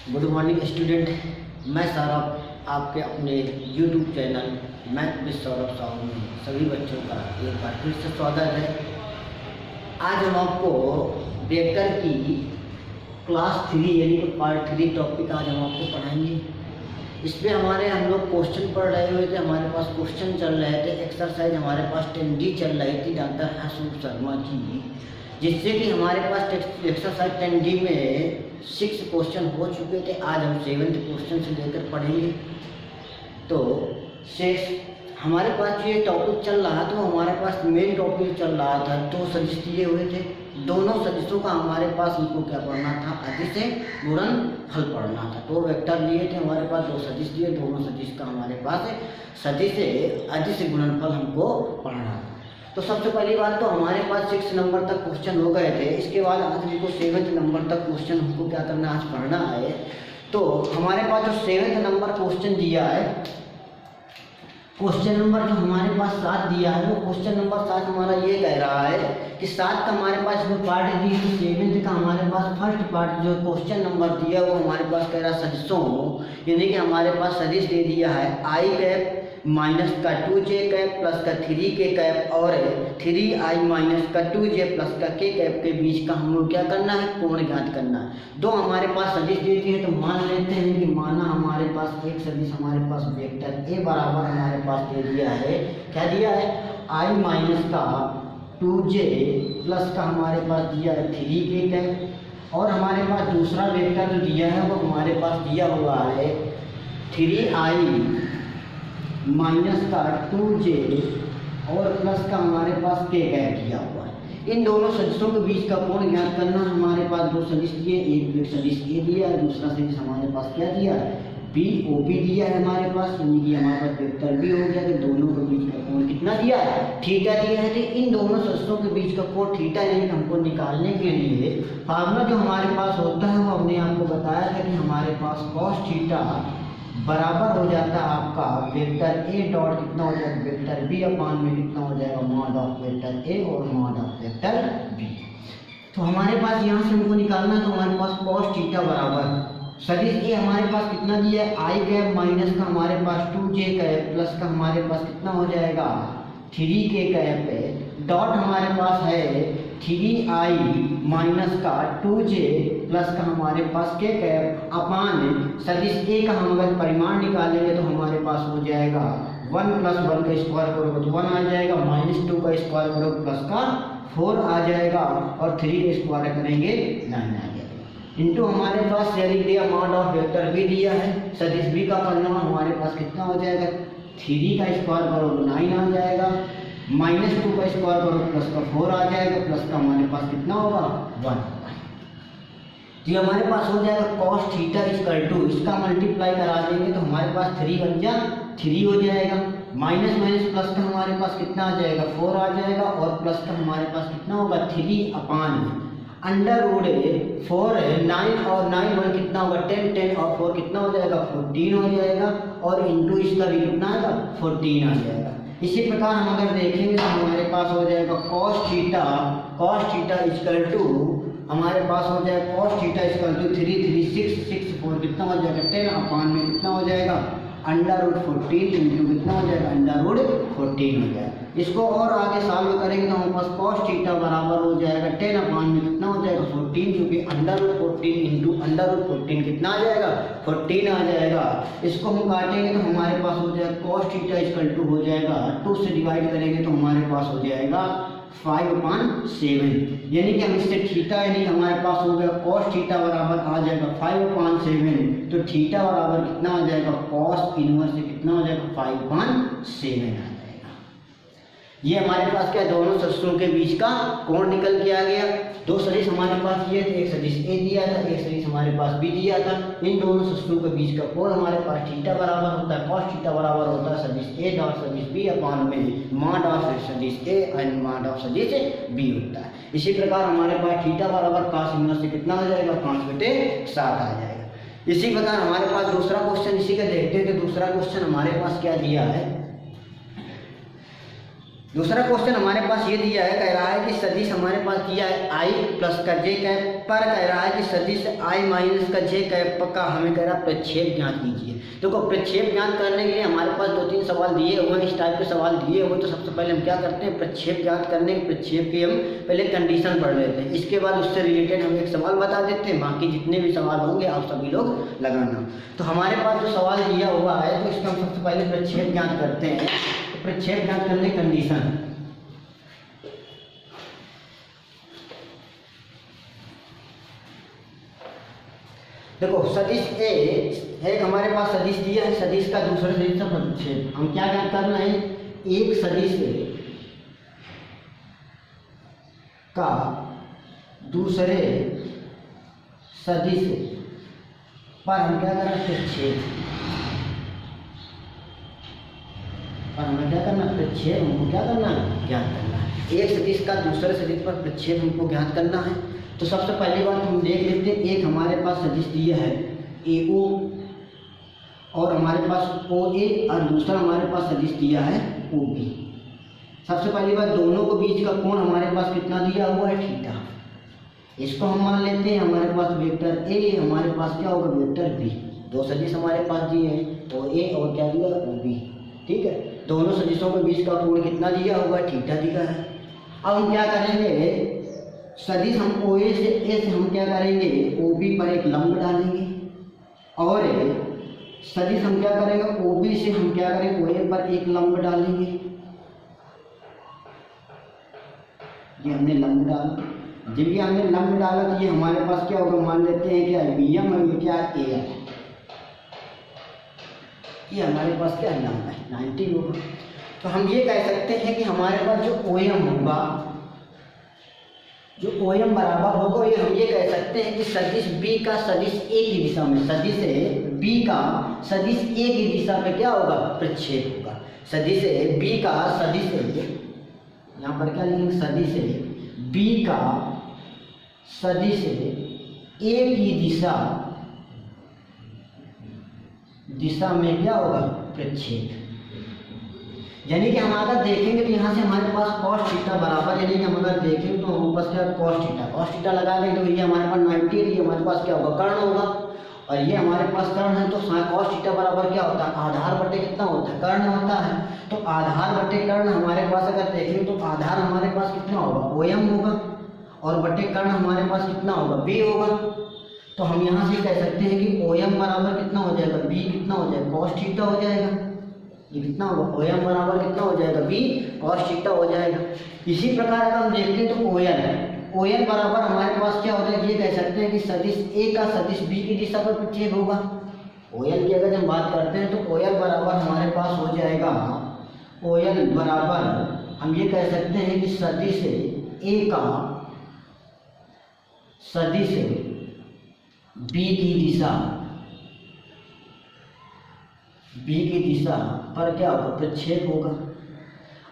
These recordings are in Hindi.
Good morning student. मैं सौरभ आपके अपने YouTube channel math with Saurabh Sahu में सभी बच्चों का एक बार फिर से स्वागत है। आज हम आपको वेक्टर की क्लास 3 यानी कि पार्ट 3 टॉपिक आज हम आपको पढ़ाएंगे। इस पर हम लोग क्वेश्चन पढ़ रहे हुए थे, हमारे पास क्वेश्चन चल रहे थे, एक्सरसाइज हमारे पास 10D चल रही थी डॉक्टर अशोक शर्मा की, जिससे कि हमारे पास एक्सरसाइज 10D में 6 क्वेश्चन हो चुके थे। आज हम 7th क्वेश्चन से लेकर पढ़ेंगे। तो हमारे पास जो ये टॉपिक चल रहा था, तो हमारे पास मेन टॉपिक चल रहा था, 2 सदिश दिए हुए थे। दोनों सदिशों का हमारे पास हमको क्या पढ़ना था, अदिश गुणनफल पढ़ना था। तो वेक्टर दिए थे हमारे पास, 2 सदिश दिए, दोनों सदिश का हमारे पास सदिश अदिश गुणनफल हमको पढ़ना था। तो सबसे पहली बात तो हमारे पास 6 नंबर तक क्वेश्चन हो गए थे। इसके बाद आज हमको 7th नंबर तक क्वेश्चन हमको क्या करना, आज पढ़ना है। तो हमारे पास जो 7th नंबर क्वेश्चन दिया है, क्वेश्चन नंबर जो हमारे पास 7 दिया है, वो क्वेश्चन नंबर 7 हमारा ये कह रहा है कि 7 का हमारे पास जो पार्ट दी है, 7th का हमारे पास फर्स्ट पार्ट जो क्वेश्चन नंबर दिया वो हमारे पास कह रहा है सदिशों, यानी कि हमारे पास सदिश दे दिया है आई कैप माइनस का 2j कैप प्लस का 3k कैप और 3i माइनस का 2j प्लस का k कैप के बीच का हम लोग क्या करना है, कोण ज्ञात करना है। दो हमारे पास सदिश देती है, तो मान लेते हैं कि माना हमारे पास एक सदिश हमारे पास वेक्टर a बराबर हमारे पास दे दिया है, क्या दिया है, i माइनस का 2j प्लस का हमारे पास दिया है 3k कैप, और हमारे पास दूसरा वेक्टर जो दिया है वो हमारे पास दिया हुआ है 3i माइनस का 2j और प्लस का हमारे पास k कैप दिया हुआ है। इन दोनों सदिशों के बीच का कोण ज्ञात करना। हमारे पास 2 सदिश दिए, एक सदिश a दिया है, दूसरा सदिश हमारे पास क्या दिया है, BOP दिया है हमारे पास, यानी कि हमारे पास वेक्टर भी हो गया। कि दोनों के बीच का कोण कितना दिया है, थीटा दिया है। तो इन दोनों सदिशों के बीच का कोण थीटा यानी हमको निकालने के लिए फार्मूला जो हमारे पास होता है वो हमने आपको बताया था कि हमारे पास cos थीटा बराबर हो जाता है आपका वेक्टर a डॉट कितना हो जाएगा, वेक्टर b अपान में कितना हो जाएगा, मॉड ऑफ वेक्टर a और मॉड ऑफ वेक्टर b। तो हमारे पास यहाँ से हमको निकालना, तो हमारे पास cos थीटा बराबर सदिश a हमारे पास कितना दिया है, i कैप माइनस का हमारे पास 2j कैप प्लस का हमारे पास कितना हो जाएगा 3k कैप है, डॉट हमारे पास है 3i माइनस का 2j प्लस का हमारे पास k कैप अपान सदिश a का हम अगर परिमाण निकालेंगे तो हमारे पास हो जाएगा 1 प्लस 1 का स्क्वायर करोगे तो 1 आ जाएगा, माइनस 2 का स्क्वायर करोगे प्लस का 4 आ जाएगा, और 3 का स्क्वायर करेंगे 9 आ जाएगा। इंटू हमारे पास शेयरिंग दिया अमाउंट ऑफ वेक्टर भी दिया है, सदिश b का परिमाण हमारे पास कितना हो जाएगा, 3 का स्क्वायर करोगे 9 आ जाएगा, माइनस 2 का स्क्वायर करो प्लस का 4 आ जाएगा, प्लस का हमारे पास कितना होगा 1। ये हमारे पास हो जाएगा cos थीटा इक्वल टू, इसका मल्टीप्लाई करा देंगे तो हमारे पास 3 बन जा 3 हो जाएगा, माइनस माइनस प्लस का हमारे पास कितना आ जाएगा 4 आ जाएगा, और प्लस का हमारे पास कितना होगा 3 अपान अंडर रूट 4 9 और 9 1 कितना होगा 10 10 और 4 कितना हो जाएगा 14 हो जाएगा, और इंटू इसका भी कितना आएगा 14 आ जाएगा। इसी प्रकार हम अगर देखेंगे तो हमारे पास हो जाएगा cos थीटा इक्वल टू हमारे पास हो जाएगा cos थीटा इक्वल टू 3 3 6 6 4 कितना हो जाएगा 10 अपान में कितना हो जाएगा अंडर रूट 14 इंटू कितना हो जाएगा अंडर रूट 14 हो जाएगा। इसको और आगे सॉल्व करेंगे तो हमारे पास cos थीटा बराबर हो जाएगा 10 अपान में कितना हो जाएगा 14, क्योंकि under root 14 into under root 14 कितना आ जाएगा 14 आ जाएगा। इसको हम काटेंगे तो हमारे पास हो जाएगा cos थीटा इक्वल टू हो जाएगा 2 से डिवाइड करेंगे तो हमारे पास हो जाएगा 5/7, यानी कि हम इससे थीटा यानी हमारे पास हो गया cos थीटा बराबर आ जाएगा 5/7, तो थीटा बराबर कितना आ जाएगा cos इनवर्स से कितना हो जाएगा 5/7 आ जाएगा। ये हमारे पास क्या, दोनों सदिशों के बीच का कोण निकल के आ गया। 2 सदिश हमारे पास ये थे, एक सदिश a दिया था, एक सदिश हमारे पास b दिया था। इन दोनों सदिशों के बीच का कोण हमारे पास थीटा बराबर होता है, cos थीटा बराबर होता है सदिश a डॉट सदिश b अपान में मॉड ऑफ सदिश a एंड मॉड ऑफ सदिश b होता है। इसी प्रकार हमारे पास थीटा बराबर cos इनवर्स से कितना हो जाएगा 5/7 आ जाएगा। इसी प्रकार हमारे पास दूसरा क्वेश्चन इसी का देखते हैं। तो दूसरा क्वेश्चन हमारे पास क्या दिया है, दूसरा क्वेश्चन हमारे पास ये दिया है, कह रहा है कि सदिश हमारे पास दिया है i प्लस का j कैप पर कह रहा है कि सदिश आई माइनस का जे कैप का हमें कह रहा है प्रक्षेप ज्ञात कीजिए। देखो प्रक्षेप ज्ञात करने के लिए हमारे पास 2-3 सवाल दिए हुए हैं, इस टाइप के सवाल दिए हुए। तो सबसे पहले हम क्या करते हैं, प्रक्षेप ज्ञात करने के प्रक्षेप की हम पहले कंडीशन पढ़ लेते हैं, इसके बाद उससे रिलेटेड हम एक सवाल बता देते हैं, बाकी जितने भी सवाल होंगे आप सभी लोग लगाना। तो हमारे पास जो सवाल दिया हुआ है तो इसका हम सबसे पहले प्रक्षेप ज्ञात करते हैं। तो प्रक्षेप ज्ञात करने की कंडीशन, देखो सदिश ए है, हमारे पास सदिश दिया है, सदिश का दूसरे सदिश का प्रक्षेप। हम क्या ज्ञात करना है, एक सदिश का दूसरे सदिश पर हम क्या करना है, प्रक्षेप पर हमें क्या करना है, प्रक्षेप हमको क्या करना है, ज्ञात करना है। एक सदिश का दूसरे सदिश पर प्रक्षेप हमको ज्ञात करना है। तो सबसे पहली बात हम देख लेते हैं, एक हमारे पास सदिश दिया है ए ओ और हमारे पास ओ ए, और दूसरा हमारे पास सदिश दिया है ओ बी। सबसे पहली बात, दोनों के बीच का कोण हमारे पास कितना दिया हुआ है, थीटा। इसको हम मान लेते हैं हमारे पास वेक्टर ए, हमारे पास क्या होगा, वेक्टर बी। दो सदिश हमारे पास दिए हैं, ओ ए और क्या दिया है, ओ बी। ठीक है, दोनों सदिशों के बीच का कोण कितना दिया हुआ है, थीटा दिया है। अब हम क्या करेंगे, सदिश हम ओ ए से हम क्या करेंगे, ओ बी पर एक लंब डालेंगे, और सदिश हम क्या करेंगे, ओ बी से हम क्या करेंगे, ओ ए पर एक लंब डालेंगे। ये हमने लंब डाला, जब ये हमने लंब डाला तो ये हमारे पास क्या होगा, मान लेते हैं क्या बी एम और ये क्या ए एम, ये हमारे पास क्या लंब है 90 होगा। तो हम ये कह सकते हैं कि हमारे पास जो ओ एम होगा, जो ओ एम बराबर होगा, ये हम ये कह सकते हैं कि सदिश बी का सदिश ए की दिशा में, सदिश बी का सदिश ए की दिशा में क्या होगा, प्रक्षेप होगा। सदिश बी का सदिश, यहाँ पर क्या लिखेंगे, सदिश बी का सदिश ए की दिशा में क्या होगा, प्रक्षेप। यानी कि हम अगर देखेंगे तो यहाँ से हमारे पास cos थीटा बराबर, यानी कि हम अगर देखेंगे तो हमारे पास क्या cos थीटा लगा देंगे तो ये हमारे पास 90 है, ये हमारे पास क्या होगा, कर्ण होगा, और ये हमारे पास कर्ण है। तो cos थीटा बराबर क्या होता है, आधार बटे कितना होता है, कर्ण होता है। तो आधार बटे कर्ण हमारे पास अगर देखेंगे तो आधार हमारे पास कितना होगा, ओ एम होगा, और बटे कर्ण हमारे पास कितना होगा, बी होगा। तो हम यहाँ से कह सकते हैं कि ओ एम बराबर कितना हो जाएगा, बी कितना हो जाएगा, cos थीटा हो जाएगा। ये कितना होगा, ओ एम बराबर कितना हो जाएगा, बी cos थीटा हो जाएगा। इसी प्रकार अगर हम देखते हैं तो ओ एल बराबर हमारे पास क्या होता है, ये कह सकते हैं कि सदिश ए का सदिश बी की दिशा पर प्रक्षेप होगा। ओ एल की अगर हम बात करते हैं तो ओ एल बराबर हमारे पास हो जाएगा, ओ एल बराबर हम ये कह सकते हैं कि सदिश ए का सदिश बी की दिशा पर क्या होगा, प्रक्षेप होगा।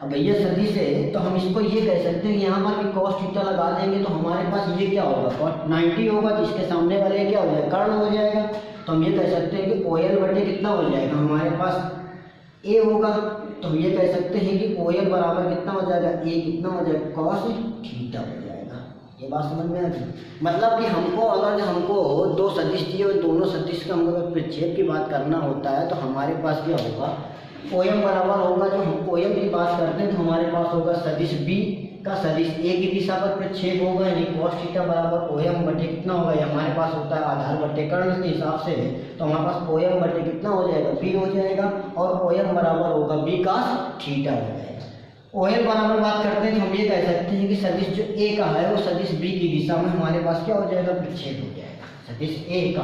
अब भैया सदिश है तो हम इसको ये कह सकते हैं कि यहाँ पर भी cos थीटा लगा देंगे तो हमारे पास ये क्या होगा, cos 90 होगा, तो इसके सामने वाले क्या हो जाएगा, कर्ण हो जाएगा। तो हम ये कह सकते हैं कि ओ एल बटे कितना हो जाएगा, हमारे पास ए होगा। तो हम ये कह सकते हैं कि ओ एल बराबर कितना हो जाएगा, ए कितना हो जाएगा, cos थीटा हो जाएगा। ये बात समझ में आ गई। मतलब कि हमको दो सदिश दिए और दोनों सदिश का हमको अगर प्रक्षेप की बात करना होता है तो हमारे पास क्या होगा, ओ एम बराबर होगा, जो हम ओ एम की बात करते हैं तो हमारे पास होगा सदिश बी का सदिश ए की दिशा पर प्रक्षेप होगा, यानी cos थीटा बराबर ओ एम बटे कितना होगा, ये हमारे पास होता है आधार बटे कर्ण के हिसाब से, तो हमारे पास ओ एम बटे कितना हो जाएगा, बी हो जाएगा, और ओ एम बराबर होगा बी cos थीटा हो जाएगा। ओ एल बराबर बात करते हैं तो हम ये कह सकते हैं कि सदिश जो ए का है वो सदिश बी की दिशा में हमारे पास क्या हो जाएगा, प्रक्षेप हो जाएगा। सदिश ए का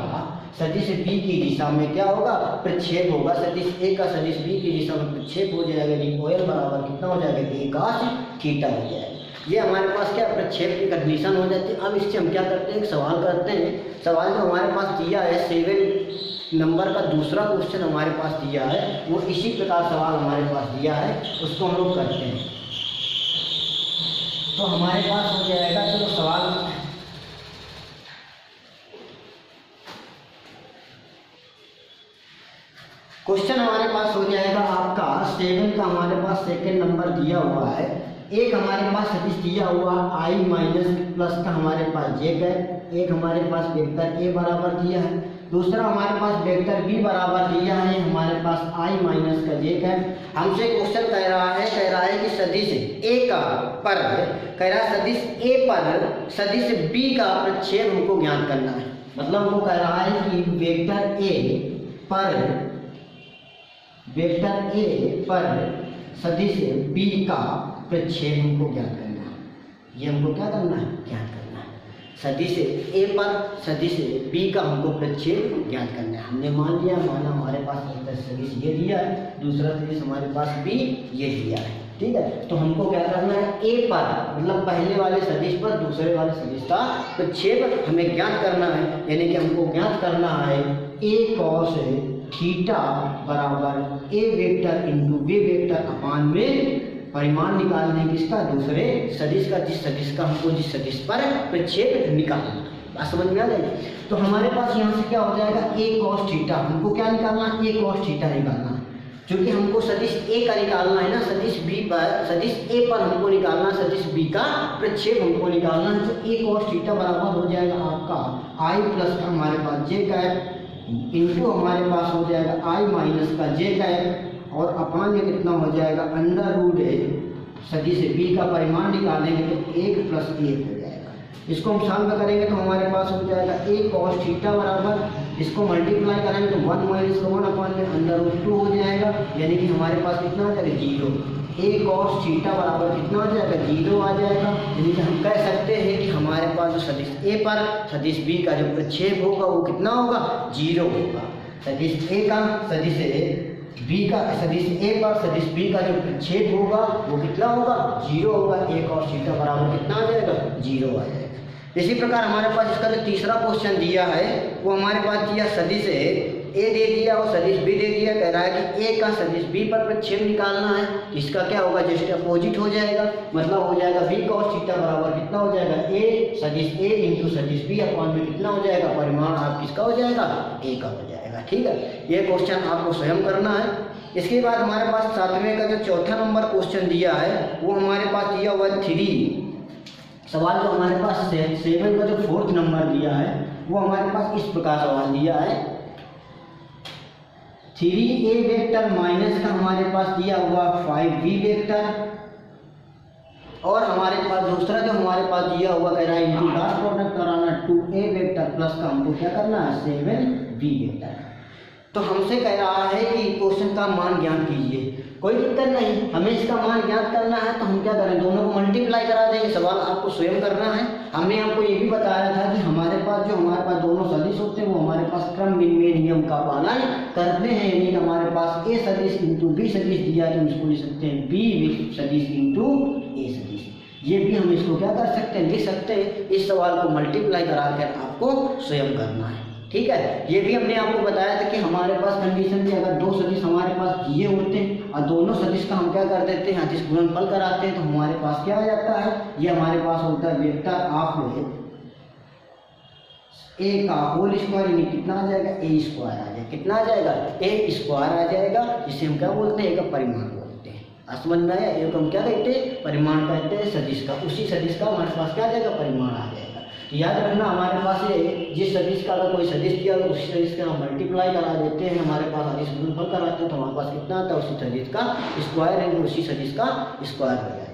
सदिश बी की दिशा में क्या होगा, प्रक्षेप होगा। सदिश ए का सदिश बी की दिशा में प्रक्षेप हो जाएगा, यानी ओ एल बराबर कितना हो जाएगा, ए cos थीटा हो जाएगा। ये हमारे पास क्या प्रक्षेप की कंडीशन हो जाती है। अब इससे हम क्या करते हैं, एक सवाल करते हैं। सवाल जो हमारे पास दिया है 7 नंबर का दूसरा क्वेश्चन हमारे पास दिया है, वो इसी प्रकार सवाल हमारे पास दिया है, उसको हम लोग करते हैं। तो हमारे पास हो जाएगा, चलो सवाल क्वेश्चन हमारे पास हो जाएगा आपका 7 का, हमारे पास सेकंड नंबर दिया हुआ है। एक हमारे पास सदिश दिया हुआ i माइनस प्लस का हमारे पास जे है, एक हमारे पास वेक्टर ए बराबर दिया है, दूसरा हमारे पास वेक्टर बी बराबर दिया है, हमारे पास आई माइनस का जे है। हमसे क्वेश्चन कह रहा है कि सदिश ए का पर कह रहा है सदिश ए पर सदिश बी का प्रक्षेप हमको ज्ञात करना है। मतलब वो कह रहा है कि वेक्टर ए पर सदिश बी का प्रक्षेप हमको ज्ञात करना है। ये हमको क्या करना है? ज्ञात करना है। सदिश ए पर सदिश बी का हमको प्रक्षेप ज्ञात करना है। हमने माना हमारे पास एक सदिश ये दिया है, दूसरा सदिश हमारे पास बी ये दिया है। ठीक है, तो हमको क्या करना है? ए पर मतलब पहले वाले सदिश पर दूसरे वाले सदिश का प्रक्षेप हमें ज्ञात करना है। यानी कि हमको ज्ञात करना है ए कॉस थीटा बराबर ए वेक्टर इंटू बी वेक्टर अपान में परिमाण निकालने किसका? दूसरे सदिश का, जिस सदिश का हमको जिस सदिश पर प्रक्षेप निकालना। बात समझ में आ जाएगी? तो हमारे पास यहाँ से क्या हो जाएगा? ए कॉस थीटा हमको क्या निकालना है? ए कॉस थीटा निकालना है। क्योंकि हमको सदिश ए का निकालना है ना, सदिश बी पर सदिश ए पर हमको निकालना, सदिश बी का प्रक्षेप हमको निकालना है। तो ए कॉस थीटा बराबर हो जाएगा आपका आई प्लस हमारे पास जे कैप इंटू हमारे पास हो जाएगा आई माइनस का जे कैप और अपान में कितना हो जाएगा? अंडर रूट सदिश बी का परिमाण निकालेंगे तो 1 प्लस 1 हो जाएगा। इसको हम सॉल्व करेंगे तो हमारे पास हो जाएगा ए कॉस थीटा बराबर, इसको मल्टीप्लाई करेंगे तो 1 माइनस 1 अपान में अंडर रूट 2 हो जाएगा। यानी कि हमारे पास कितना आ जाएगा? 0। ए कॉस थीटा बराबर कितना आ जाएगा? 0 आ जाएगा। यानी कि हम कह सकते हैं कि हमारे पास जो सदिश ए पर सदिश बी का जो प्रक्षेप होगा वो कितना होगा? 0 होगा। सदिश ए का सदिश बी का सदिश ए पर सदिश बी का जो प्रक्षेप होगा वो कितना होगा? 0 होगा। ए कॉस थीटा बराबर कितना आ जाएगा? 0 आ जाएगा। इसी प्रकार हमारे पास इसका जो तीसरा क्वेश्चन दिया है वो हमारे पास दिया सदिश ए दे दिया और सदिश बी दे दिया। कह रहा है कि ए का सदिश बी पर प्रक्षेप निकालना है। इसका क्या होगा? जस्ट अपोजिट हो जाएगा। मतलब हो जाएगा बी कॉस थीटा बराबर कितना हो जाएगा? ए सदिश ए इंटू सदिश बी अपॉन में कितना हो जाएगा? परिमाण आप किसका हो जाएगा? ए का हो जाएगा। ठीक है, ये क्वेश्चन आपको स्वयं करना है। इसके बाद हमारे पास 7वें का जो चौथा नंबर क्वेश्चन दिया है वो हमारे पास दिया हुआ 3 सवाल जो हमारे पास 7 का जो 4th नंबर दिया है वो हमारे पास इस प्रकार सवाल दिया है 3a वेक्टर माइनस का हमारे पास दिया हुआ 5b वेक्टर और हमारे पास दूसरा जो हमारे पास दिया हुआ कह रहा है इनटू डॉट प्रोडक्ट कराना 2a वेक्टर प्लस का हमको क्या करना है? 7b vector. तो हमसे कह रहा है कि क्वेश्चन का मान ज्ञात कीजिए। कोई दिक्कत नहीं, हमें इसका मान ज्ञात करना है तो हम क्या करें? दोनों को मल्टीप्लाई करा देंगे। सवाल आपको स्वयं करना है। हमने आपको ये भी बताया था कि हमारे पास दोनों सदिश होते हैं वो हमारे पास क्रम विनिमय नियम का पालन करते हैं। यानी कि हमारे पास ए सदिश इंटू बी सदिश दिया है तो हम इसको लिख सकते हैं बी सदिश इंटू ए सदिश। ये भी हम इसको क्या कर सकते हैं? लिख सकते हैं। इस सवाल को मल्टीप्लाई करा कर आपको स्वयं करना है। ठीक है, ये भी हमने आपको बताया था कि हमारे पास कंडीशन में अगर 2 सदिश हमारे पास दिए होते हैं और दोनों सदिश का हम क्या कर देते हैं? जिस गुणनफल कराते हैं तो हमारे पास क्या आ जाता है? ये हमारे पास होता है वेक्टर ऑफ ए का होल स्क्वायर। यानी कितना आ जाएगा? ए स्क्वायर आ जाएगा। कितना आ जाएगा? ए स्क्वायर आ जाएगा। जिसे हम क्या बोलते हैं? एक परिमाण बोलते हैं। समझ में आया? एक हम क्या कहते हैं? परिमाण कहते हैं सदिश का। उसी सदिश का हमारे पास क्या आ जाएगा? परिमाण आ जाएगा। याद रखना हमारे पास ये जिस सदिश का अगर कोई सदिश दिया तो उसी सदिश का हम मल्टीप्लाई करा देते हैं। हमारे पास सदिश गुणनफल कराते हैं तो हमारे पास कितना आता है? उसी सदिश का स्क्वायर है, उसी सदिश का स्क्वायर हो जाएगा।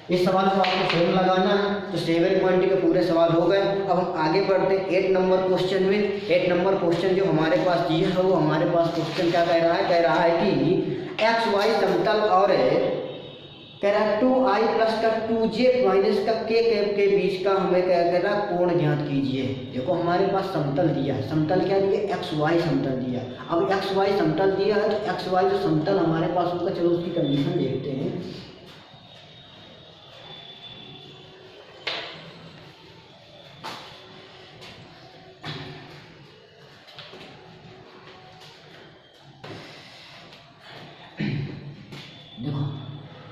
इस सवाल को आपको स्वयं लगाना है। तो 7 पॉइंट के पूरे सवाल हो गए। अब हम आगे बढ़ते हैं 8 नंबर क्वेश्चन में। 8 नंबर क्वेश्चन जो हमारे पास दिया है वो हमारे पास क्वेश्चन क्या कह रहा है? कह रहा है कि एक्स वाई समतल और कह रहा है 2i प्लस का 2j माइनस का k कैप के बीच का हमें क्या कह रहा है? कोण ज्ञात कीजिए। देखो हमारे पास समतल दिया है। समतल क्या दिया? xy समतल दिया है। अब xy समतल दिया है तो xy जो समतल हमारे पास होगा, चलो उसकी कंडीशन देखते हैं।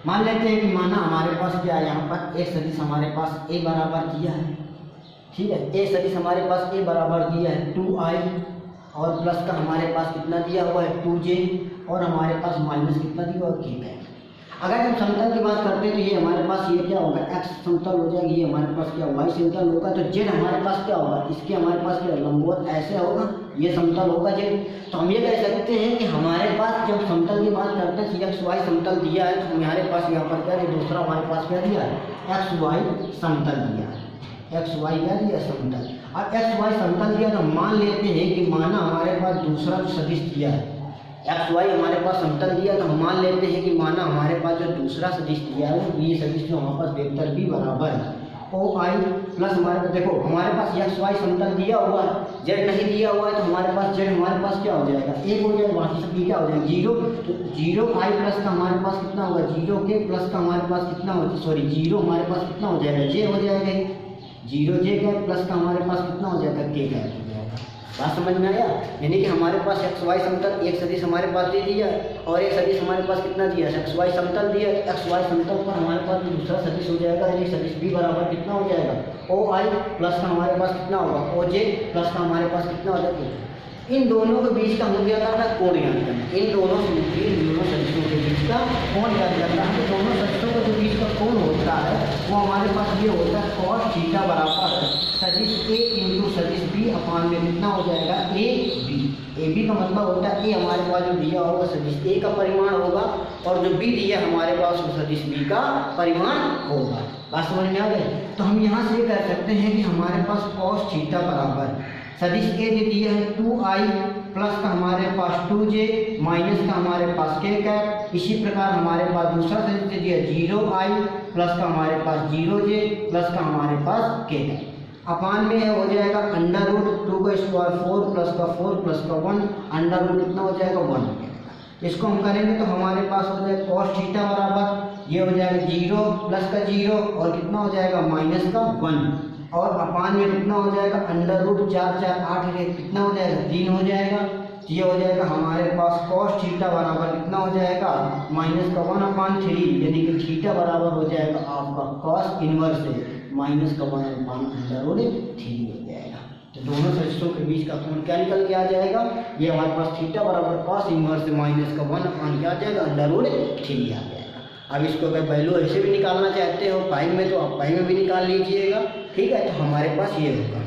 मान लेते हैं कि माना हमारे पास क्या है? यहाँ पर एक सदिश हमारे पास a बराबर दिया है। ठीक है, ए सदिश हमारे पास a बराबर दिया है 2i और प्लस का हमारे पास कितना दिया हुआ है? 2j और हमारे पास माइनस कितना दिया हुआ है? k है। अगर हम समतल की बात करते हैं तो ये हमारे पास ये क्या होगा, एक्स समतल हो जाएगी, ये हमारे पास क्या वाई समतल होगा, तो जेड हमारे पास क्या होगा, इसके हमारे पास क्या लंबवत ऐसे होगा, ये समतल होगा जेड। तो हम ये कह सकते हैं कि हमारे पास जब समतल की बात करते हैं एक्स वाई समतल दिया है, तो हमारे पास यहाँ पर क्या है, दूसरा हमारे पास क्या दिया है, एक्स वाई समतल दिया है, एक्स वाई क्या दिया समतल। अब एक्स वाई समतल दिया तो मान लेते हैं कि माना हमारे पास दूसरा जो सदिश दिया है, एक्स वाई हमारे पास समतल दिया, तो हम मान लेते हैं कि माना हमारे पास जो दूसरा सदिश दिया है वो बी सदिश जो हमारे पास वेक्टर बी बराबर ओ आई प्लस हमारे पास देखो हमारे पास एक्स वाई समतल दिया हुआ है, जेड नहीं दिया हुआ है, तो हमारे पास जेड हमारे पास क्या हो जाएगा, एक हो जाएगा, बाकी सब क्या हो जाएगा जीरो। तो जीरो आई प्लस का हमारे पास कितना होगा, जीरो के प्लस का हमारे पास कितना हो, सॉरी जीरो हमारे पास कितना हो जाएगा, जे हो जाएगा, जीरो जे का प्लस का हमारे पास कितना हो जाएगा, के का हो जाएगा। बात समझ में आया, यानी कि हमारे पास एक्स वाई समतल एक सदिश हमारे पास दे दिया और एक सदिश हमारे पास कितना दिया है, एक्स वाई समतल दिया, एक्स वाई समतल पर हमारे पास दूसरा सदिश हो जाएगा, यानी सदिश बी बराबर कितना हो जाएगा, ओ आई प्लस का हमारे पास कितना होगा, ओ जे प्लस का हमारे पास कितना हो जाएगा। इन दोनों के बीच का हम क्या करना है, कोण याद करना है, इन दोनों सदिशों के बीच का कोण याद करना है। तो दोनों सदिशों के जो बीच का कोण होता है वो हमारे पास ये होता है कॉस थीटा बराबर सदिश ए इंटू सदिश बी अपान में कितना हो जाएगा, ए बी। ए बी का मतलब होता है ए हमारे पास जो दिया होगा सदिश ए का परिमाण होगा और जो बी दिया हमारे पास वो सदिश बी का परिमाण होगा। बात समझ में आ गई। तो हम यहाँ से ये कह सकते हैं कि हमारे पास कॉस थीटा बराबर सदिश ए जो दिया है 2i प्लस का हमारे पास 2j माइनस का हमारे पास k कैप। इसी प्रकार हमारे पास दूसरा सदिश दिया 0i प्लस का हमारे पास 0j प्लस का हमारे पास k कैप। अपान में हो जाएगा अंडर रूट 2 का स्क्वायर 4 प्लस का 4 प्लस का 1 अंडर रूट कितना हो जाएगा 1। इसको हम करेंगे तो हमारे पास हो जाएगा कॉस थीटा बराबर ये हो जाएगा 0 प्लस का 0 और कितना हो जाएगा माइनस का 1 और अपान में कितना हो जाएगा अंडर रूट 4 4 8 कितना हो जाएगा 3 हो जाएगा। ये हो जाएगा हमारे पास कॉस थीटा बराबर कितना हो जाएगा माइनस का 1/3 यानी कि थीटा बराबर हो जाएगा आपका कॉस इनवर्स है माइनस का 1/3 हो जाएगा। तो दोनों सदिशों के बीच का कोण क्या निकल के आ जाएगा, ये हमारे पास थीटा बराबर कॉस इनवर्स माइनस का 1/3 क्या आ जाएगा अंडर रूट 3 आ जाएगा। अब इसको अगर वैल्यू ऐसे भी निकालना चाहते हो पाई में तो आप पाई में भी निकाल लीजिएगा, ठीक है। तो हमारे पास ये होगा।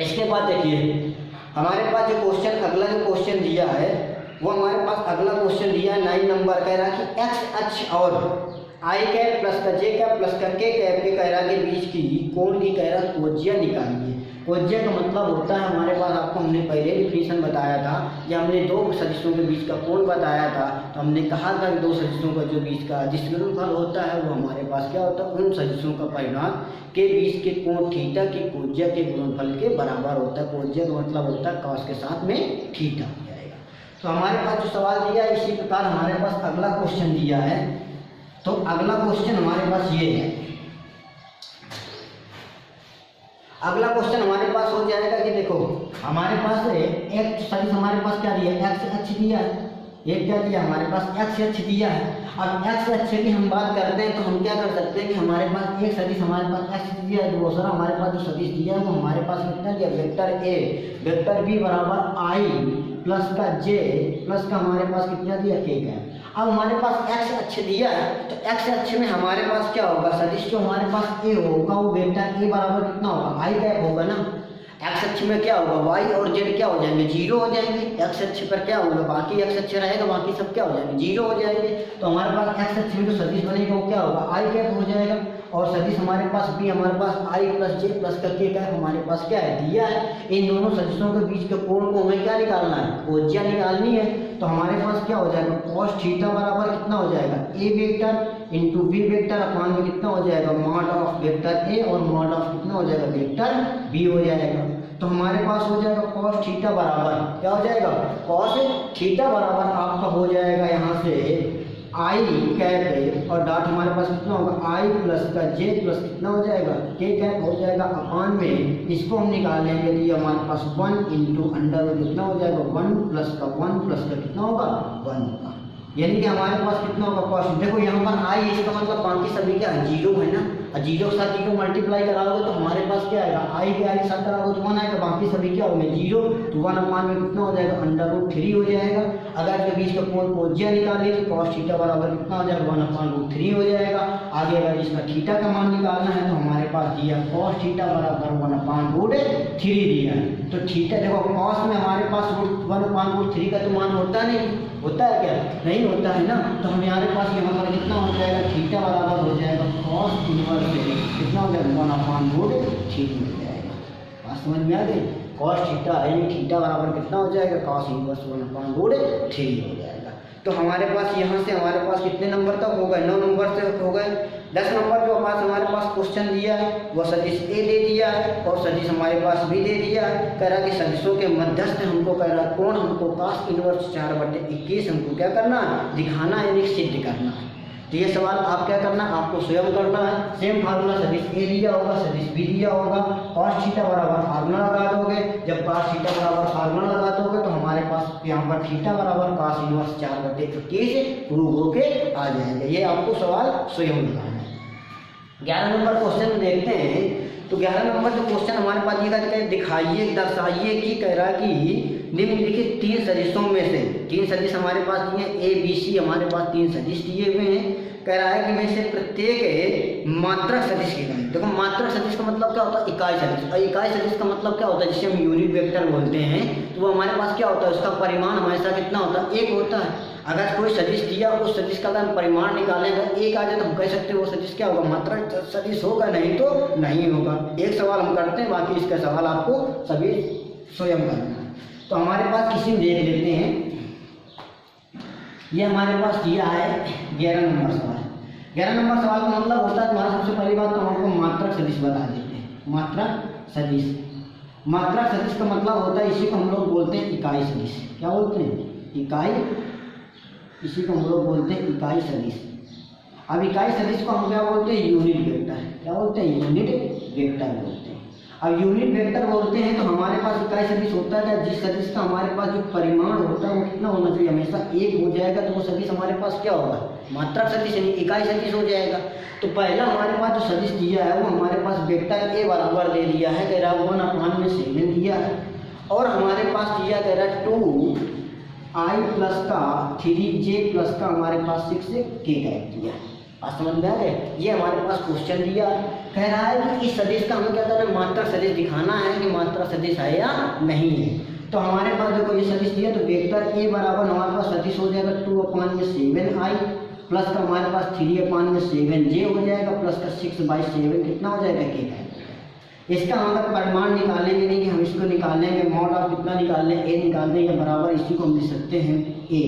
इसके बाद देखिए हमारे पास जो क्वेश्चन अगला जो क्वेश्चन दिया है वो हमारे पास अगला क्वेश्चन दिया है 9 नंबर कह रहा है कि एक्स अक्ष और आई कैप प्लस का जे कैप प्लस का के कैप के कह रहा के बीच की कोण की कह रहा कोज्या निकालिए। कोज्या का मतलब होता है हमारे पास आपको हमने पहले डिफिनीशन बताया था या हमने दो सदिशों के बीच का कोण बताया था। तो हमने कहा था कि दो सदिशों का जो बीच का जिस गुणनफल होता है वो हमारे पास क्या होता है उन सदिशों का परिणाम के बीच के कोण थीटा के कोज्या के गुणनफल के बराबर होता है। कोज्या का मतलब होता है कॉस के साथ में थीटा हो जाएगा। तो हमारे पास जो सवाल दिया है इसी प्रकार हमारे पास अगला क्वेश्चन दिया है। तो अगला क्वेश्चन हमारे पास ये है, अगला क्वेश्चन हमारे पास हो जाएगा कि देखो हमारे पास एक सदिश हमारे पास क्या दिया है एक्स अक्ष दिया है, एक क्या दिया हमारे पास एक्स अक्ष दिया है। अब एक्स अक्ष की हम बात करते हैं तो हम क्या कर सकते हैं कि हमारे पास एक सदिश हमारे पास एक्स दिया है, दूसरा हमारे पास जो सदिश दिया है वो हमारे पास कितना दिया वेक्टर ए वेक्टर बी बराबर आई प्लस का जे प्लस का हमारे पास कितना दिया के का। अब हमारे पास एक्स अक्ष दिया है तो एक्स अक्ष में हमारे पास क्या होगा सदिश जो हमारे पास ए होगा वो वेक्टर ए बराबर कितना होगा आई कैप होगा ना। एक्स अक्ष में क्या होगा वाई और जेड क्या हो जाएंगे जीरो हो जाएंगे। एक्स अक्ष पर क्या होगा बाकी एक्स अक्ष रहेगा बाकी सब क्या हो जाएंगे जीरो हो जाएंगे। तो हमारे पास एक्स अक्ष में जो सदिश बनेगा वो क्या होगा आई कैप हो जाएगा और सदिश हमारे पास भी हमारे पास आई प्लस जे प्लस का के कैप हमारे पास क्या है दिया है। इन दोनों सदिशों के बीच के कोण को हमें क्या निकालना है कोज्या निकालनी है। तो हमारे पास क्या हो जाएगा कॉस थीटा बराबर कितना हो जाएगा ए वेक्टर इंटू बी वेक्टर अपान में कितना हो जाएगा मॉड ऑफ वेक्टर ए और मॉड ऑफ कितना हो जाएगा वेक्टर बी हो जाएगा। तो हमारे पास हो जाएगा कॉस थीटा बराबर क्या हो जाएगा कॉस थीटा बराबर आपका हो जाएगा यहाँ से आई कैप है और डॉट हमारे पास कितना होगा आई प्लस का जे प्लस कितना हो जाएगा के कैप हो जाएगा अपान में इसको हम निकालेंगे तो ये हमारे पास 1 इंटू अंडर कितना हो जाएगा 1 प्लस का कितना होगा 1 होगा। यानी कि हमारे पास कितना होगा कॉस देखो यहाँ पर आई इसका मतलब बाकी सभी क्या है जीरो है ना। और जीरो के साथ जीरो मल्टीप्लाई कराओगे तो हमारे पास क्या आएगा, आई के आई के साथ कराओगे तो 1 आएगा, बाकी सभी क्या होंगे जीरो, तो 1 में कितना हो जाएगा √3 हो जाएगा। अगर इसके बीच का कोण कोज्या निकालिए तो cos थीटा बराबर कितना हो जाएगा 1/√3 हो जाएगा। आगे अगर इसका थीटा का मान निकालना है तो हमारे पास दिया cos थीटा बराबर 1/√3 दिया है। तो थीटा देखो cos में हमारे पास 1/√3 का तो मान होता नहीं, होता है क्या, नहीं होता है ना, तो हम यहाँ पास यहाँ पर कितना हो जाएगा थीटा बराबर हो जाएगा cos इनवर्स कितना हो जाएगा 1/√3 हो जाएगा। बात समझ में आ गई, cos थीटा यानी थीटा बराबर कितना हो जाएगा cos इनवर्स 1/√3 हो जाएगा। तो हमारे पास यहाँ से हमारे पास कितने नंबर तक हो गए, 9 नंबर से हो गए। 10 नंबर जो हमारे पास क्वेश्चन दिया है वह सदिश ए दे दिया है और सदिश हमारे पास बी दे दिया है। कह रहा है कि सदिशों के मध्यस्थ हमको कह रहा है कौन, हमको cos इनवर्स 4/21 हमको क्या करना है, दिखाना है यानी सिद्ध करना है। तो ये सवाल आप क्या करना है, आपको स्वयं करना है। सेम फार्मूला सदिश ए दिया होगा, सदिश बी दिया होगा, cos थीटा बराबर फार्मूला लगा दोगे। जब cos थीटा बराबर फार्मूला लगा दोगे तो हमारे पास यहाँ पर थीटा बराबर cos इनवर्स 4/21 प्रूव होके आ जाएंगे। ये आपको सवाल स्वयं लगाना है। 11 नंबर क्वेश्चन देखते हैं। तो 11 नंबर जो क्वेश्चन हमारे पास ये कहते हैं दिखाइए दर्शाइए कि कह रहा है कि निम्नलिखित 3 सदिशों में से 3 सदिश हमारे पास दिए ए बी सी, हमारे पास 3 सदिश दिए हुए हैं। कह रहा है कि में से प्रत्येक मात्रक सदिश की गणना। देखो मात्रक सदिश का मतलब क्या होता है, इकाई सदिश, और इकाई सदिश का मतलब क्या होता है, जिसे हम यूनिट वेक्टर बोलते हैं। तो वो हमारे पास क्या होता है, उसका परिमाण हमेशा कितना होता है, 1 होता है। अगर कोई सदिश दिया उस सदिश का अगर परिमाण निकालेगा 1 आ जाए तो हम कह सकते हैं वो सदिश क्या होगा, मात्रक सदिश होगा, नहीं तो नहीं होगा। एक सवाल हम करते हैं, बाकी इसका सवाल आपको सभी स्वयं करना है। तो हमारे पास किसी में देख लेते हैं, ये हमारे पास दिया है 11 नंबर सवाल। 11 नंबर सवाल का मतलब होता है तुम्हारा सबसे पहली बात तो हमको मात्रक सदिश बता देते हैं। मात्रक सदिश, मात्रक सदिश का मतलब होता है, इसी को हम लोग बोलते हैं इकाई सदिश। क्या बोलते हैं, इकाई, इसी को हम लोग बोलते हैं इकाई सदिश। अब इकाई सदिश को हम क्या बोलते हैं, यूनिट वेक्टर। क्या बोलते हैं, यूनिट वेक्टर बोलते हैं। अब यूनिट वेक्टर बोलते हैं तो हमारे पास इकाई सदिश होता है जिस सदिश का हमारे पास जो परिमाण होता है वो कितना होना चाहिए, हमेशा 1 हो जाएगा, तो वो सदिश हमारे पास क्या होगा, मात्रक सदिश यानी इकाई सदिश हो जाएगा। तो पहला हमारे पास जो सदिश दिया है वो हमारे पास वेक्टर ए बराबर दे दिया है, कह रहा है 1/7 दिया है। और हमारे पास दिया कह रहा है 2i प्लस का 3j प्लस का हमारे पास 6k दिया है। आज समझ में आ गए, ये हमारे पास क्वेश्चन दिया। कह रहा है कि इस सदिश का हमें क्या करना है, मात्रक सदिश दिखाना है कि मात्रक सदिश है या नहीं है। तो हमारे पास देखो ये सदिश दिया, तो वेक्टर ए बराबर हमारे पास सदिश हो जाएगा 2/7i प्लस का हमारे पास 3/7j हो जाएगा प्लस का 6/7 कितना हो जाएगा, k। इसका हम अगर परिमाण निकालेंगे नहीं कि हम इसको निकालेंगे, मॉड ऑफ कितना निकाल लें, ए निकाल दें या बराबर, इसी को हम लिख सकते हैं ए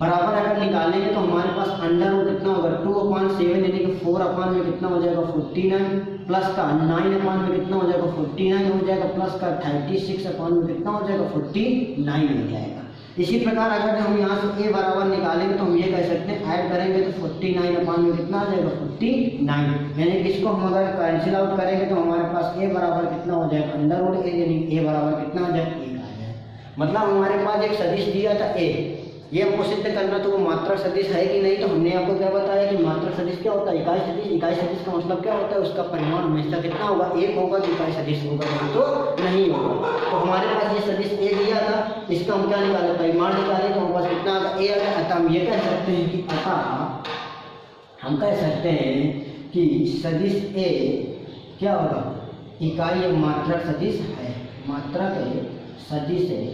बराबर। अगर निकालेंगे तो हमारे पास अंडर वो कितना होगा 2/7 यानी कि 4 में कितना हो जाएगा 49 प्लस का 9 में कितना हो जाएगा 49 हो जाएगा प्लस का 36 में कितना हो जाएगा 49 हो जाएगा। इसी प्रकार अगर हम यहाँ से ए बराबर निकालेंगे तो हम ये कह सकते हैं ऐड करेंगे तो 49 में कितना आ जाएगा 49, यानी कि इसको हम अगर कैंसिल आउट करेंगे तो हमारे पास ए बराबर कितना हो जाएगा अंडर ए, यानी ए बराबर कितना हो जाएगा 1 आ जाएगा। मतलब हमारे पास एक सदिश दिया था ए, ये हमको सिद्ध करना तो वो मात्रक सदिश है कि नहीं। तो हमने आपको क्या बताया कि मात्रक सदिश क्या होता है, इकाई सदिश। इकाई सदिश का मतलब क्या होता है, उसका परिमाण हमेशा कितना होगा 1 होगा, तो इकाई सदिश होगा, नहीं तो नहीं होगा। तो हमारे पास ये सदिश ए दिया था, इसका हम क्या निकाले, परिमाण निकाले, तो हमारे पास कितना आ गया, ए आ गया। अतः हम ये कह सकते हैं कि हम कह सकते हैं कि सदिश ए क्या होगा, इकाई मात्रक सदिश है, मात्रक सदिश है।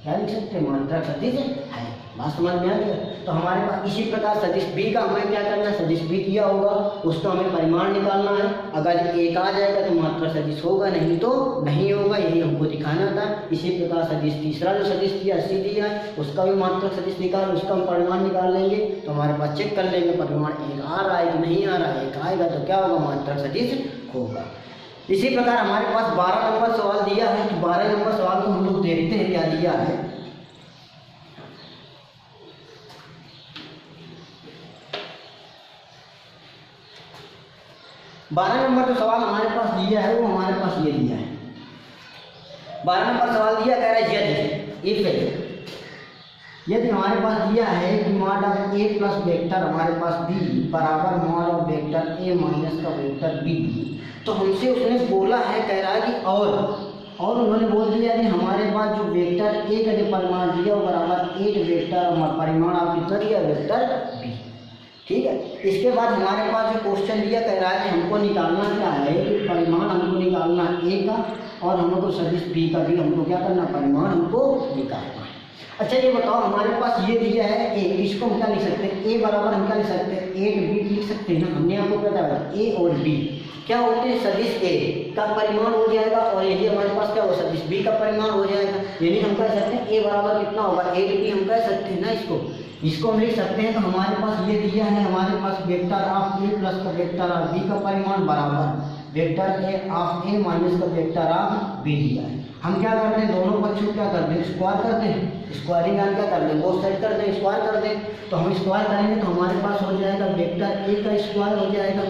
क्या लिख सकते हैं, मात्रक सदिश है। बात समझ में आ गया। तो हमारे पास इसी प्रकार सदिश बी का हमें क्या करना है, सदिश बी किया होगा, उसका हमें परिमाण निकालना है। अगर 1 आ जाएगा तो मात्रक सदिश होगा, नहीं तो नहीं होगा, यही हमको दिखाना था। इसी प्रकार सदिश तीसरा जो सदिश दिया सी दिया है, उसका भी मात्रक सदिश निकाल, उसका हम परिमाण निकाल लेंगे। तो हमारे पास चेक कर लेंगे परिमाण 1 आ रहा है कि नहीं आ रहा है, 1 आएगा तो क्या होगा, मात्रक सदिश होगा। इसी प्रकार हमारे पास 12 नंबर सवाल दिया है। तो 12 नंबर सवाल को हम लोग देखते हैं क्या दिया है। 12 नंबर जो सवाल हमारे पास दिया है वो हमारे पास ये दिया है। 12 नंबर सवाल दिया कह रहा है यदि इफ यदि हमारे पास दिया है कि mod of A plus vector हमारे पास बी बराबर mod of vector A minus का वेक्टर बी, तो हमसे उसने बोला है, कह रहा है कि और उन्होंने बोल दिया कि हमारे पास जो वेक्टर ए का जो परिमाण दिया वो बराबर 8 वेक्टर परिमाण आप कितना दिया वेक्टर बी। ठीक है, इसके बाद हमारे पास जो क्वेश्चन दिया कह रहा है कि हमको निकालना क्या है कि परिमाण हमको निकालना ए का और हमको सदिश बी का भी हमको क्या करना परिमाण हमको निकालना है। अच्छा ये बताओ हमारे पास ये दिया है ए, इसको हम क्या लिख सकते हैं ए बराबर हम क्या लिख सकते हैं 8 बी लिख सकते हैं ना। हमने आपको बताया ए और बी क्या होते हैं सदिश ए का परिमाण हो जाएगा और यही हमारे पास क्या हो सदिश बी का परिमाण हो जाएगा। यानी हम कह सकते हैं ए बराबर कितना होगा 8 बी हम कह सकते हैं ना। इसको हम लिख सकते हैं। तो हमारे पास ये दिया है हमारे पास वेक्टर ऑफ ए प्लस का वेक्टर ऑफ बी का परिमाण बराबर vector A of A minus का वेक्टर ऑफ बी दिया है। हम क्या करते हैं दोनों पक्षों को क्या करते हैं स्क्वायर करते हैं। स्क्वायरिंग क्या करते हैं बोथ साइड करते हैं स्क्वायर करते हैं। तो हम स्क्वायर करेंगे तो हमारे पास हो जाएगा वेक्टर ए का स्क्वायर हो जाएगा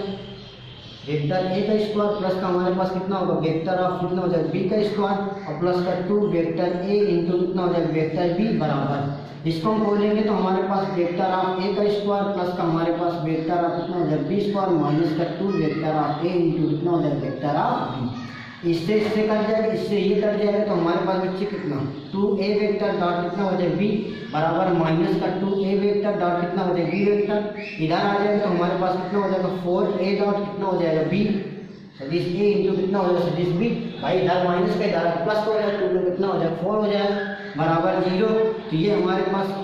वेक्टर ए का स्क्वायर प्लस का हमारे पास कितना होगा वेक्टर ऑफ कितना हो जाएगा बी का स्क्वायर और प्लस का 2 वेक्टर ए इंटू कितना हो जाएगा वेक्टर बी बराबर। इसको हम खोलेंगे तो हमारे पास वेक्टर ऑफ ए का स्क्वायर प्लस का हमारे पास वेक्टर ऑफ कितना हो जाएगा बी स्क्वायर माइनस का 2 वेक्टर ऑफ ए इंटू कितना हो जाएगा वेक्टर ऑफ बी। इससे कट जाएगा इससे ये कट जाएगा तो हमारे पास बच्चे कितना 2a वेक्टर डॉट कितना हो जाएगा बी बराबर माइनस का 2a वेक्टर डॉट कितना हो जाएगा बी वेक्टर इधर आ जाएगा तो हमारे पास कितना हो जाएगा 4a डॉट कितना हो जाएगा बी सदिश ए इंटू कितना हो जाएगा सदिश बी। भाई इधर माइनस का इधर प्लस हो जाएगा 2 कितना हो जाएगा 4 हो जाएगा बराबर 0। तो ये हमारे पास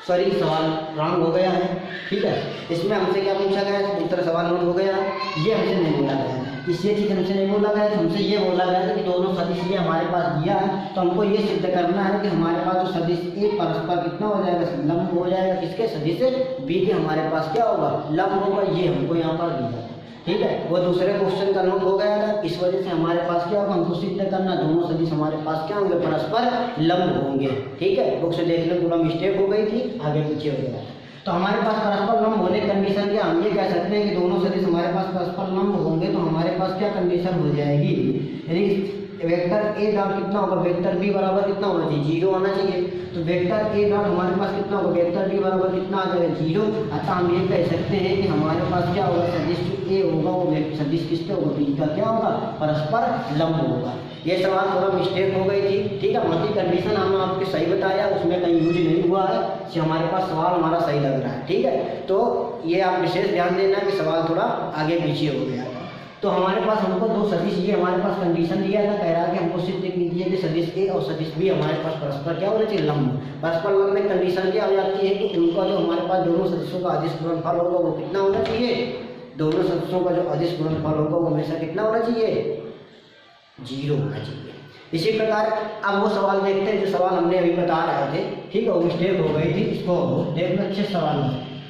सॉरी सवाल रॉन्ग हो गया है। ठीक है, इसमें हमसे क्या पूछा गया है दूसरा सवाल नोट हो गया ये हमसे नहीं बोला गया है। इसलिए चीज़ हमसे नहीं बोला गया तो हमसे ये बोला गया था कि दोनों सदिश ये हमारे पास दिया है तो हमको ये सिद्ध करना है कि हमारे पास जो सदिश ए परस्पर कितना हो जाएगा लंब हो जाएगा किसके सदिश बी के हमारे पास क्या होगा लंब होगा। ये हमको यहाँ पर दिया है। ठीक है, वो दूसरे क्वेश्चन का नोट हो गया था इस वजह से हमारे पास क्या होगा हमको सिद्ध करना दोनों सदिश हमारे पास क्या होंगे परस्पर लंब होंगे। ठीक है, बुक से देखने थोड़ा मिस्टेक हो गई थी आगे पीछे हो गया। तो हमारे पास परस्पर लंब होने की कंडीशन क्या हम ये कह सकते हैं कि दोनों सदिश हमारे पास परस्पर लंब होंगे तो हमारे पास क्या कंडीशन हो जाएगी यानी वेक्टर ए डॉट कितना होगा वेक्टर बी बराबर कितना होना चाहिए 0 आना चाहिए। तो वेक्टर ए डॉट हमारे पास कितना होगा वेक्टर बी बराबर कितना आ जाएगा 0। अतः हम ये कह सकते हैं कि हमारे पास क्या होगा सदिश ए होगा वो सदिश किसका होगा बी का क्या होगा परस्पर लंब होगा। ये सवाल थोड़ा मिस्टेक हो गई थी। ठीक है, बाकी कंडीशन हमने आपको सही बताया उसमें कहीं यूज नहीं हुआ है कि हमारे पास सवाल हमारा सही लग रहा है। ठीक है, तो ये आप विशेष ध्यान देना कि सवाल थोड़ा आगे पीछे हो गया। तो हमारे पास हमको दो सदिश ये हमारे पास कंडीशन दिया था कह रहा है कि हमको सिद्ध कीजिए कि सदिश ए और सदिश बी हमारे पास परस्पर क्या होना चाहिए लंब। परस्पर लंब में कंडीशन क्या हो जाती है कि उनका जो हमारे पास दोनों सदिशों का अदिश गुणनफल होगा वो कितना होना चाहिए दोनों सदिशों का जो अदिश गुणनफल होगा वो हमेशा कितना होना चाहिए 0 होना चाहिए। इसी प्रकार अब वो सवाल देखते हैं जो सवाल हमने अभी बता रहे थे। ठीक है, वो मिस्टेक हो गई थी इसको देख लो अच्छे सवाल में।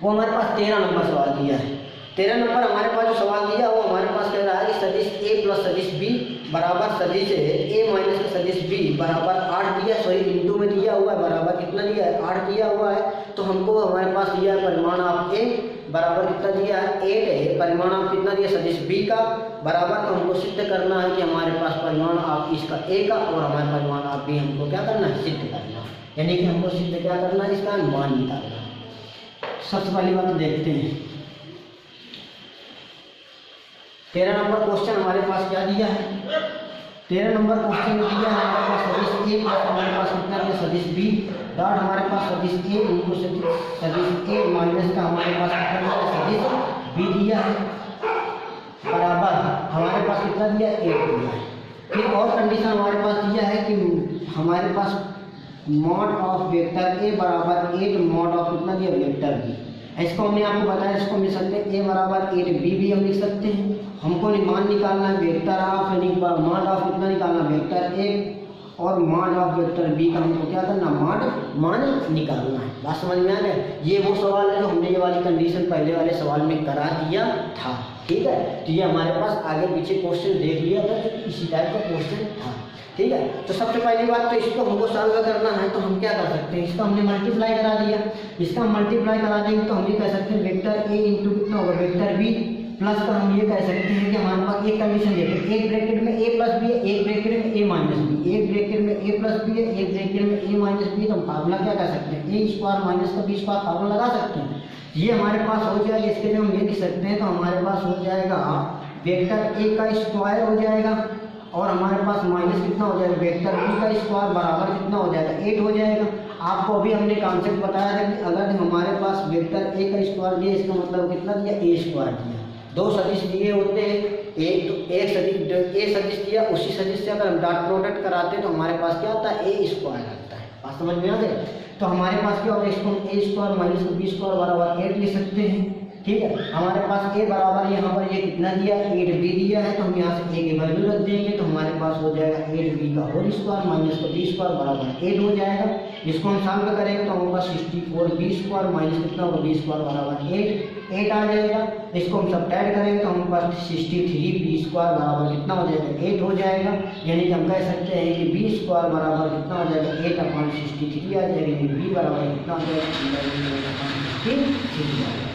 वो हमारे पास 13 नंबर सवाल दिया है। 13 नंबर हमारे पास जो सवाल दिया वो हमारे पास कह रहा है कि सदिश ए प्लस सदिश बी बराबर सदिश ए माइनस का सदिश बी बराबर 8 दिया सॉरी इंटू में दिया हुआ है बराबर कितना दिया है 8 दिया हुआ है। तो हमको हमारे पास दिया है परिमाण ऑफ ए बराबर कितना दिया है 8 है। परिमाण ऑफ कितना दिया सदिश बी का बराबर तो हमको सिद्ध करना है कि हमारे पास परिमाण ऑफ इसका ए का और हमारे परिमाण ऑफ बी हमको क्या करना है सिद्ध करना यानी कि हमको सिद्ध क्या करना है इसका मान निकालना। सबसे पहली बात देखते हैं 13 नंबर क्वेश्चन हमारे पास क्या दिया है। 13 नंबर क्वेश्चन में दिया है हमारे पास सदिश ए प्लस हमारे पास कितना दिया सदिश बी डॉट हमारे पास सदिश ए इंटू सदिश ए माइनस का हमारे पास कितना दिया सदिश बी दिया है बराबर हमारे पास कितना दिया 8 दिया है। फिर और कंडीशन हमारे पास दिया है कि हमारे पास मॉड ऑफ वेक्टर ए बराबर 8 मॉड ऑफ कितना दिया वेक्टर बी। इसको हमने आपको बताया इसको मिल सकते हैं ए बराबर 8 बी भी हम लिख सकते हैं। हमको मान निकालना है वेक्टर ऑफ यानी मॉड ऑफ कितना निकालना वेक्टर ए और मॉड ऑफ वेक्टर बी का हमको क्या करना मान निकालना है। बात समझ में आ गया। ये वो सवाल है जो हमने ये वाली कंडीशन पहले वाले सवाल में करा दिया था। ठीक है, तो ये हमारे पास आगे पीछे क्वेश्चन देख लिया था इसी टाइप का क्वेश्चन था। ठीक है, तो सबसे पहली बात तो इसको हमको सॉल्व करना है तो हम क्या कर सकते हैं इसका हमने मल्टीप्लाई करा दिया। इसका हम मल्टीप्लाई करा देंगे तो हम ये कह सकते हैं वेक्टर ए इंटू कितना होगा वेक्टर बी प्लस का हम ये कह सकते हैं कि हमारे पास एक कंडीशन देखो, एक ब्रैकेट में ए प्लस बी है, एक ब्रैकेट में ए माइनस बी, एक ब्रैकेट में ए प्लस बी है, एक ब्रैकेट में ए माइनस बी, तो हम फार्मूला क्या कर सकते हैं, ए स्क्वायर माइनस का बी स्क्वायर फार्मूला लगा सकते हैं। ये हमारे पास हो जाएगा, इसके लिए हम ये लिख सकते हैं, तो हमारे पास हो जाएगा वेक्टर ए का स्क्वायर हो जाएगा और हमारे पास माइनस कितना हो जाएगा, वेक्टर बी का स्क्वायर बराबर कितना हो जाएगा, 8 हो जाएगा। आपको अभी हमने कॉन्सेप्ट बताया था कि अगर हमारे पास वेक्टर ए का स्क्वायर दिया, इसका मतलब कितना दिया, ए स्क्वायर दिया। दो सदिश दिए होते हैं, एक सदिश ए सदिश दिया, उसी सदिश से अगर हम डॉट प्रोडक्ट कराते हैं तो हमारे पास क्या आता है, ए स्क्वायर आता है। बात समझ में आ गई? तो हमारे पास क्या होगा, इसको हम ए स्क्वायर माइनस बी स्क्वायर बराबर 8 लिख सकते हैं। ठीक है, हमारे पास ए बराबर यहाँ पर ये कितना दिया, 8b दिया है, तो हम यहाँ से ए की वैल्यू रख देंगे, तो हमारे पास हो जाएगा 8b का होल स्क्वायर माइनस का बी स्क्वायर बराबर 8 हो जाएगा। इसको हम सॉल्व करेंगे तो हमारे पास 64b स्क्वायर माइनस कितना होगा, बी स्क्वायर बराबर 8 आ जाएगा। इसको हम सब्ट्रैक्ट करेंगे तो हमारे पास 63b स्क्वायर बराबर कितना हो जाएगा, 8 हो जाएगा। यानी कि हम कह सकते हैं कि बी स्क्वायर बराबर कितना हो जाएगा, 8/63 आ जाएगा, यानी बी बराबर कितना हो जाएगा, 63।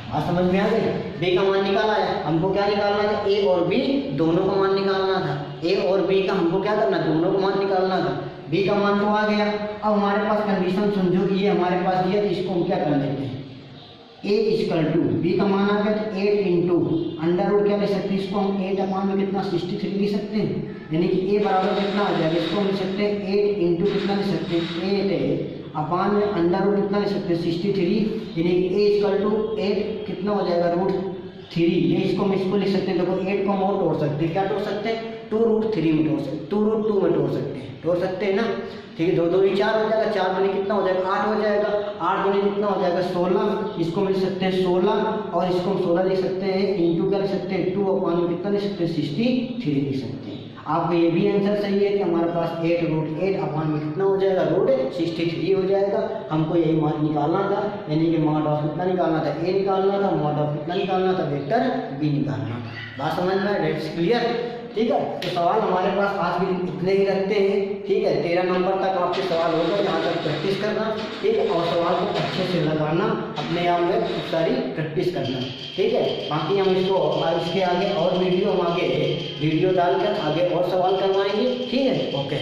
आज समझ में आ गई? बी का मान निकाला है, हमको क्या निकालना था, ए और बी दोनों का मान निकालना था। ए और बी का हमको क्या करना, दोनों का मान निकालना था। बी का मान तो आ गया। अब हमारे पास कंडीशन समझो कि ये हमारे पास दिया, तो इसको हम क्या कर लेते हैं, ए इक्वल टू बी का मान आ गया तो 8 इंटू अंडर रूट क्या ले सकते हैं, इसको हम 8 अपान में कितना 63 लिख सकते हैं। यानी कि ए बराबर कितना आ जाएगा, इसको हम लिख सकते हैं 8 इंटू कितना लिख सकते हैं, 8 अपान में अंडर रूट कितना लिख सकते हैं 63, यानी कि ए इक्वल टू 8 कितना हो जाएगा √3। ये इसको हम इसको लिख सकते हैं, देखो 8 को हम और तोड़ सकते हैं, क्या तोड़ सकते हैं, 2√3 में तोड़ सकते हैं, 2√2 में तोड़ सकते हैं ना। ठीक है, 2 2 4 हो जाएगा, 4 बने कितना हो जाएगा, 8 हो जाएगा, 8 बने कितना हो जाएगा 16, इसको हम लिख सकते हैं 16 और इसको हम 16 लिख सकते हैं, इंटू क्या लिख सकते हैं 2 अपान में कितना लिख सकते हैं 63 लिख सकते हैं। आपका ये भी आंसर सही है कि हमारे पास 8√8 अपान में कितना हो जाएगा, √63 हो जाएगा। हमको यही मान निकालना था, यानी कि मॉड ऑफ कितना निकालना था, ए निकालना था, मॉड ऑफ कितना निकालना था, वेक्टर बी निकालना था। बात समझ में आया? That's clear? ठीक है, तो सवाल हमारे पास आज भी इतने ही रखते हैं। ठीक है, 13 नंबर तक आपके सवाल होगा, यहाँ तक प्रैक्टिस करना। ठीक है, और सवाल को अच्छे से लगाना, अपने आप में खूब सारी प्रैक्टिस करना। ठीक है, बाकी हम इसको इसके आगे और वीडियो हम आगे वीडियो डालकर आगे और सवाल करवाएंगे। ठीक है, ओके।